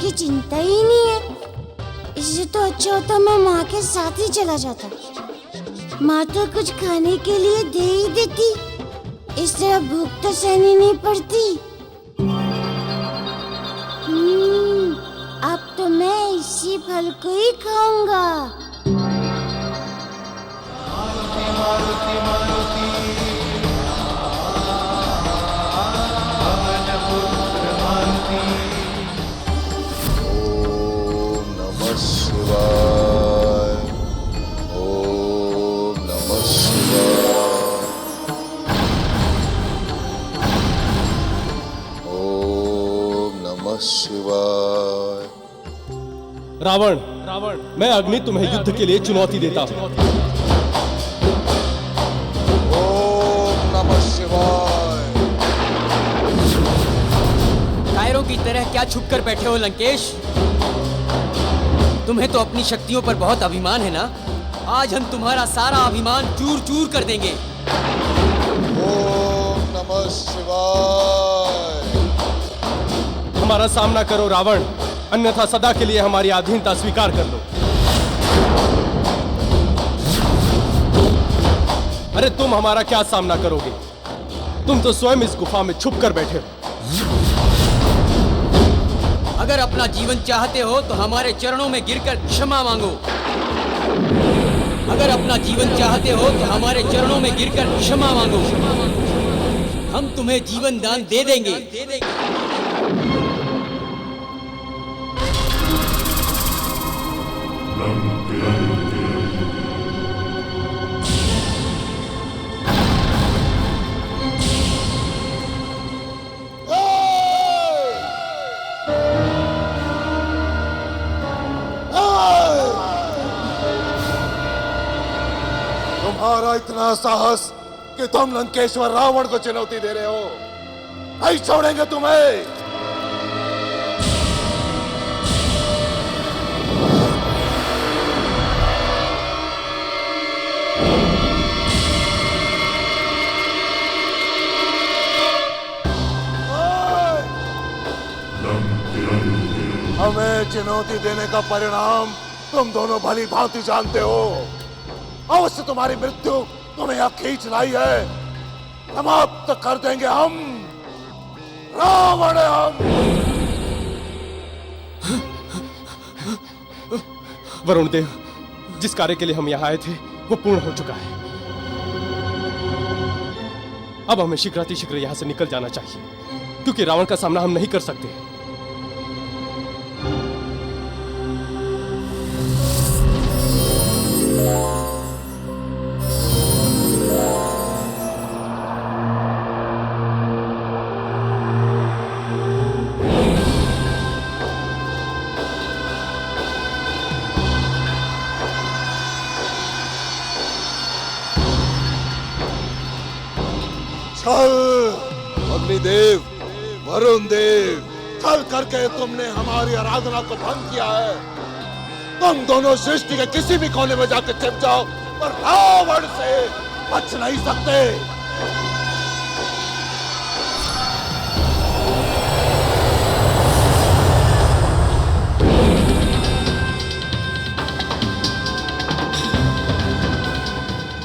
की चिंता ही नहीं है। इससे तो अच्छा होता मैं माँ के साथ ही चला जाता। माँ तो कुछ खाने के लिए दे ही देती, इस तरह भूख तो सहनी नहीं पड़ती। अब तो मैं इसी फल को ही खाऊंगा। मारुति मारुति मारुति पवन पुत्र मारुति। ओम नमः शिवाय, ओम नमः शिवाय, ओम नमः शिवाय। रावण, मैं अग्नि तुम्हें युद्ध के लिए चुनौती देता हूँ। ओम नमः शिवाय। कायरों की तरह क्या छुप कर बैठे हो लंकेश? तुम्हें तो अपनी शक्तियों पर बहुत अभिमान है ना? आज हम तुम्हारा सारा अभिमान चूर चूर कर देंगे। ओम नमः शिवाय। हमारा सामना करो रावण, अन्यथा सदा के लिए हमारी अधीनता स्वीकार कर लो। अरे तुम हमारा क्या सामना करोगे? तुम तो स्वयं इस गुफा में छुप कर बैठे हो। अगर अपना जीवन चाहते हो तो हमारे चरणों में गिरकर क्षमा मांगो। अगर अपना जीवन चाहते हो तो हमारे चरणों में गिरकर क्षमा मांगो। हम तुम्हें जीवन दान दे देंगे। तुम्हारा इतना साहस कि तुम लंकेश्वर रावण को चुनौती दे रहे हो। नहीं छोड़ेंगे तुम्हें। हमें चुनौती देने का परिणाम तुम दोनों भली भांति जानते हो। अवश्य तुम्हारी मृत्यु तुम्हें यहां खींच लाई है। समाप्त कर देंगे हम, रावण हम। वरुण देव, जिस कार्य के लिए हम यहाँ आए थे वो पूर्ण हो चुका है। अब हमें शीघ्रातिशीघ्र यहाँ से निकल जाना चाहिए, क्योंकि रावण का सामना हम नहीं कर सकते। छल अग्निदेव, वरुण देव, छल करके तुमने हमारी आराधना को भंग किया है। तुम दोनों सृष्टि के किसी भी कोने में जाकर छिप जाओ, पर रावण से बच नहीं सकते।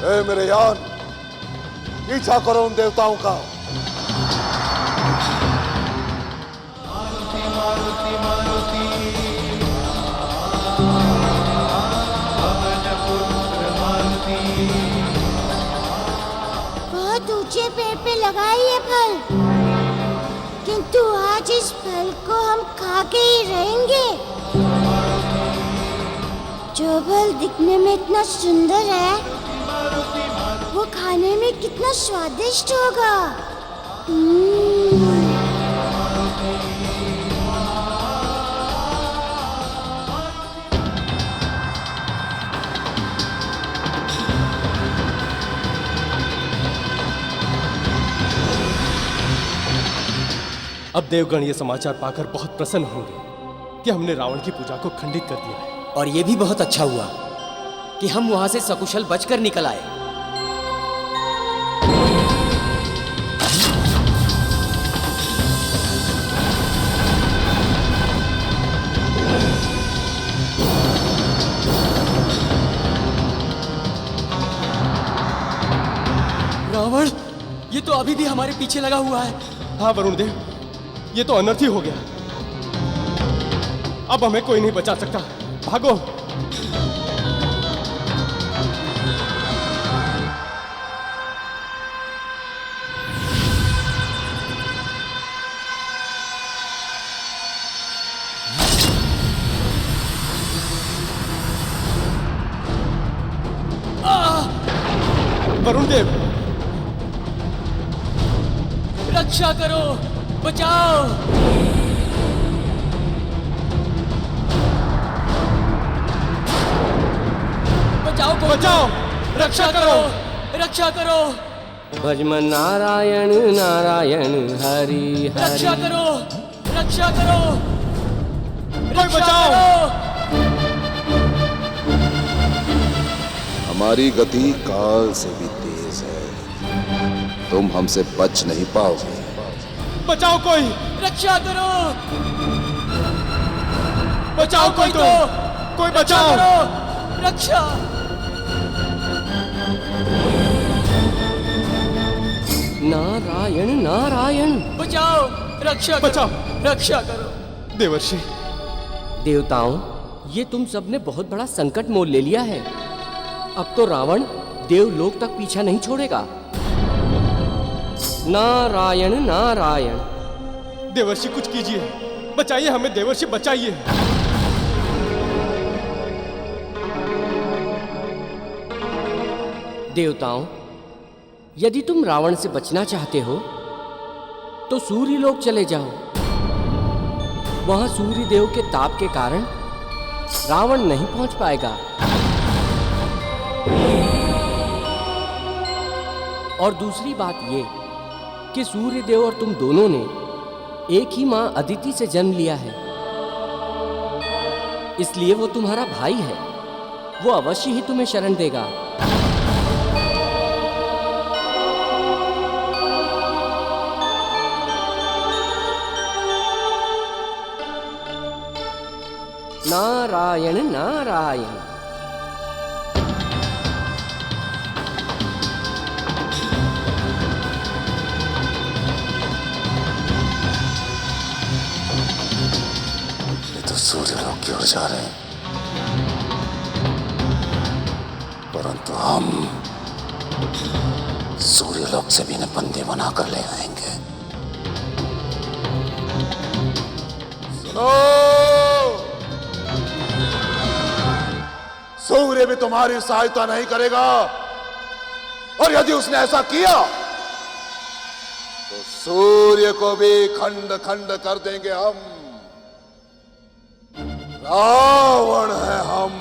ए मेरे यार, पीछा करो उन देवताओं का। मारुति मारुति मारुति पवन पुत्र मारुति। बहुत ऊंचे पेड़ पे लगा है ये फल, किंतु आज इस फल को हम खा के ही रहेंगे। जो फल दिखने में इतना सुंदर है, वो खाने में कितना स्वादिष्ट होगा। अब देवगण ये समाचार पाकर बहुत प्रसन्न होंगे कि हमने रावण की पूजा को खंडित कर दिया है। और ये भी बहुत अच्छा हुआ कि हम वहां से सकुशल बचकर निकल आए। रावण, ये तो अभी भी हमारे पीछे लगा हुआ है। हाँ वरुण देव, ये तो अनर्थ ही हो गया। अब हमें कोई नहीं बचा सकता, भागो। वरुण देव, रक्षा करो, बचाओ। बचाओ को बचाओ, रक्षा करो। रक्षा करो। भजमन नारायण नारायण हरि हरि। रक्षा करो, रक्षा करो। कोई बचाओ। हमारी गति काल से भी तेज है, तुम हमसे बच नहीं पाओगे। बचाओ कोई, रक्षा करो। बचाओ कोई तो, कोई रक्षा बचाओ। करो, रक्षा। नारायण नारायण। बचाओ, रक्षा करो, बचाओ। रक्षा करो। देवर्षि, देवताओं, ये तुम सबने बहुत बड़ा संकट मोल ले लिया है। अब तो रावण देवलोक तक पीछा नहीं छोड़ेगा। नारायण नारायण। देवर्षि कुछ कीजिए, बचाइए हमें देवर्षि, बचाइए। देवताओं, यदि तुम रावण से बचना चाहते हो तो सूर्य लोक चले जाओ। वहां सूर्य देव के ताप के कारण रावण नहीं पहुंच पाएगा। और दूसरी बात ये कि सूर्य देव और तुम दोनों ने एक ही मां अदिति से जन्म लिया है, इसलिए वो तुम्हारा भाई है। वो अवश्य ही तुम्हें शरण देगा। नारायण नारायण। ये तो सूर्यलोक की ओर जा रहे हैं, परंतु हम सूर्यलोक से भी इन्हें बंदी बनाकर ले आएंगे। सुनो, सूर्य भी तुम्हारी सहायता नहीं करेगा, और यदि उसने ऐसा किया तो सूर्य को भी खंड खंड कर देंगे हम। रावण है हम।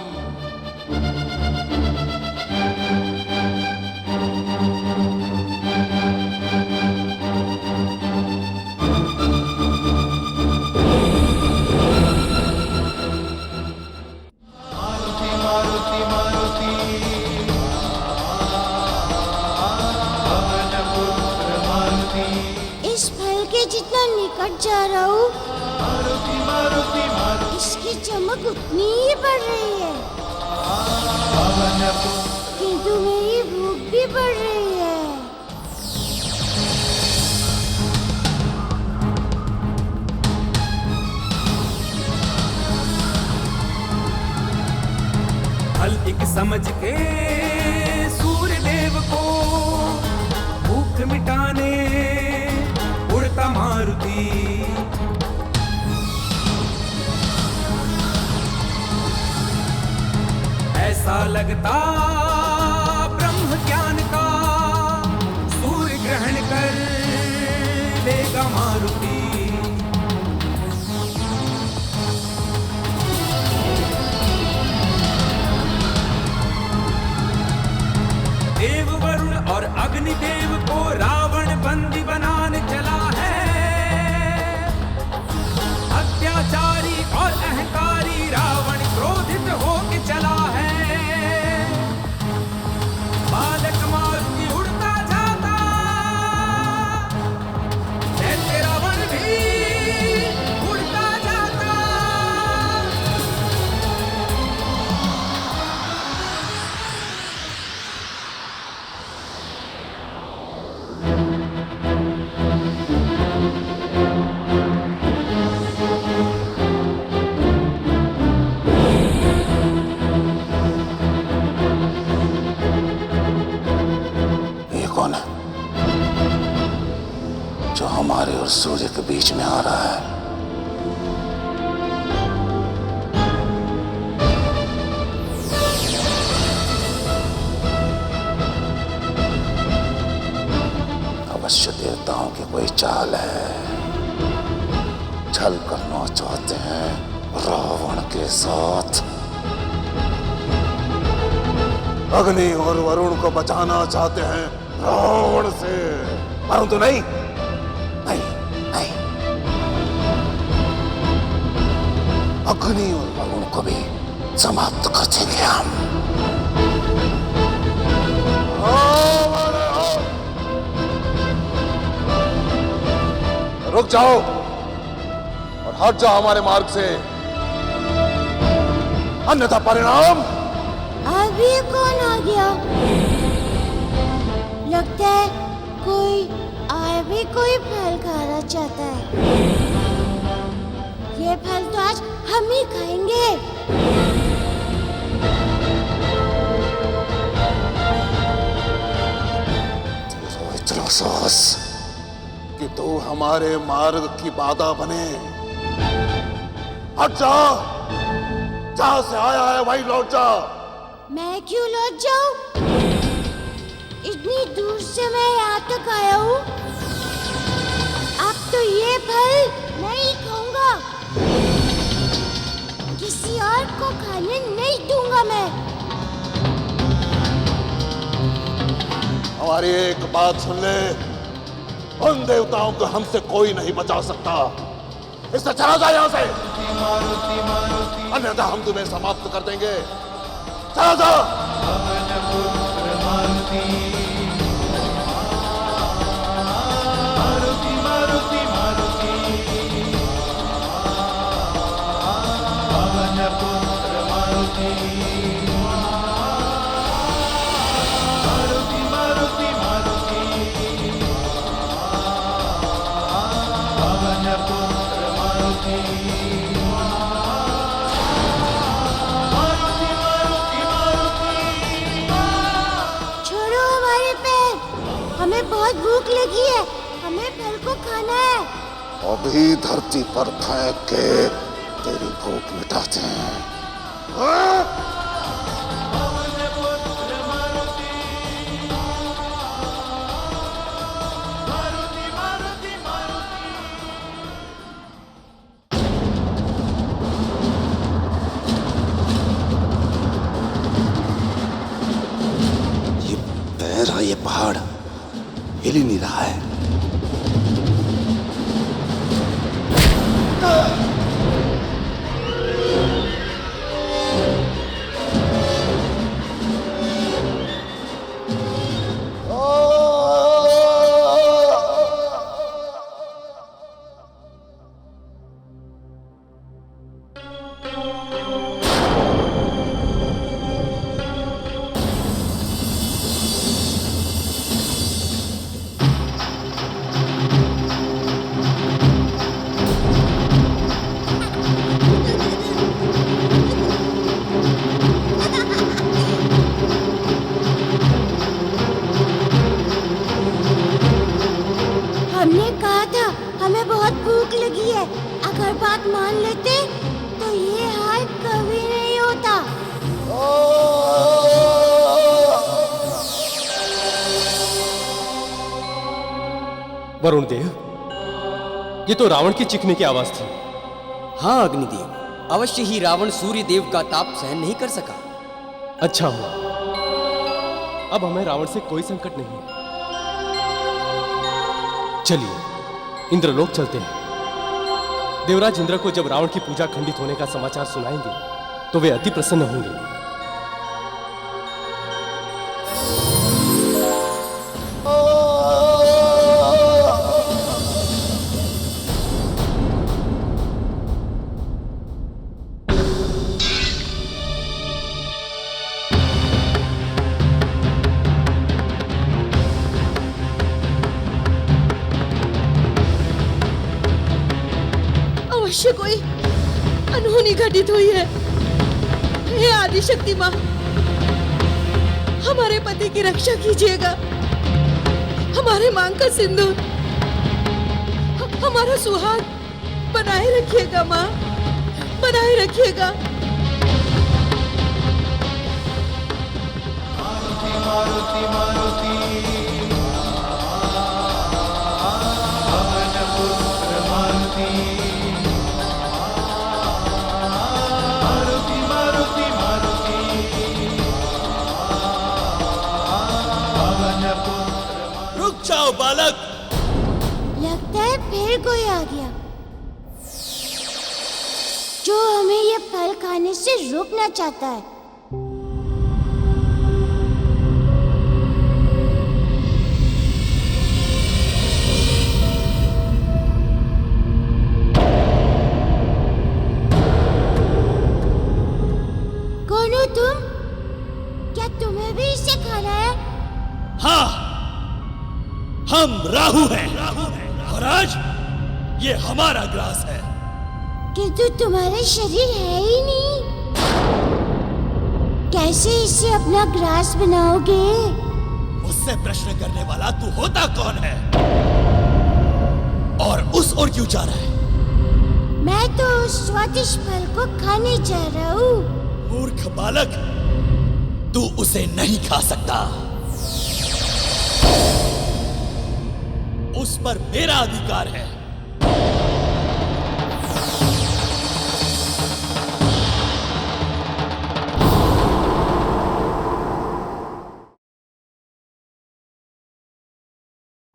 मारुति मारुति मारुति पवनपुत्र मारुति इस फल के जितना निकट जा रहा हूँ, मारुति मारुति मारुति इसकी चमक उतनी ही बढ़ रही है, पवनपुत्र किंतु मेरी भूख भी बढ़ रही है। फल एक समझ के सूर्य देव को भूख मिटाने उड़ता मारुति। ऐसा लगता ब्रह्म ज्ञान का सूर्य ग्रहण कर लेगा मारुति। देव वरुण और अग्निदेव को रावण बंदी बनाने चला है। अत्याचारी और अहंकारी रावण क्रोधित होके चला है। जो हमारे और सूर्य के बीच में आ रहा है। अवश्य देवताओं की कोई चाल है, छल करना चाहते हैं रावण के साथ। अग्नि और वरुण को बचाना चाहते हैं रावण से, परंतु नहीं नहीं नहीं, अग्नि और वरुण को भी समाप्त कर देंगे हम। रुक जाओ और हट जाओ हमारे मार्ग से, अन्यथा परिणाम। अभी कौन आ गया? लगता है कोई फल खाना चाहता है। ये फल तो आज हम ही खाएंगे। इतना साहस कि तू हमारे मार्ग की बाधा बने। हट जा, जहां से आया है वहीं लौट जा। मैं क्यों लौट जाऊं? इतनी दूर से मैं यहाँ तक आया हूँ। अब तो ये फल नहीं खाऊंगा, किसी और को खाने नहीं दूंगा मैं। हमारी एक बात सुन ले, उन देवताओं को हमसे कोई नहीं बचा सकता। इससे चला जा यहाँ से, अन्यथा हम तुम्हें समाप्त कर देंगे। चला जा। छोड़ो हमारे पैर, हमें बहुत भूख लगी है, हमें फल को खाना है। अभी धरती पर फेंक के तेरी भूख मिटाते हैं। ये पैर, ये पहाड़ हिल ही नहीं रहा है। हमने कहा था हमें बहुत भूख लगी है, अगर बात मान लेते तो ये हाल कभी नहीं होता। वरुण देव, ये तो रावण की चीखने की आवाज थी। हाँ अग्निदेव, अवश्य ही रावण सूर्य देव का ताप सहन नहीं कर सका। अच्छा हुआ, अब हमें रावण से कोई संकट नहीं है। चलिए इंद्रलोक चलते हैं। देवराज इंद्र को जब रावण की पूजा खंडित होने का समाचार सुनाएंगे तो वे अति प्रसन्न होंगे। अवश्य कोई अनहोनी घटित हुई है। हे आदिशक्ति माँ, हमारे पति की रक्षा कीजिएगा। हमारे मांग का सिंदूर हमारा सुहाग बनाए रखिएगा माँ, बनाए रखिएगा। मारुति मारुति पवन पुत्र मारुति मारुति मारुति मारुति पवन पुत्र। रुक जाओ बालक। लगता है फिर कोई आ गया जो हमें ये फल खाने से रोकना चाहता है। कौन हो तुम? क्या तुम्हें भी इसे खाना है? हाँ, हम राहु हैं और आज ये हमारा ग्रास है। किंतु तुम्हारा शरीर है ही नहीं, कैसे इसे अपना ग्रास बनाओगे? मुझसे प्रश्न करने वाला तू होता कौन है और उस ओर क्यों जा रहा है? मैं तो उस स्वादिष्ट फल को खाने जा रहा हूँ। मूर्ख बालक, तू उसे नहीं खा सकता। उस पर मेरा अधिकार है।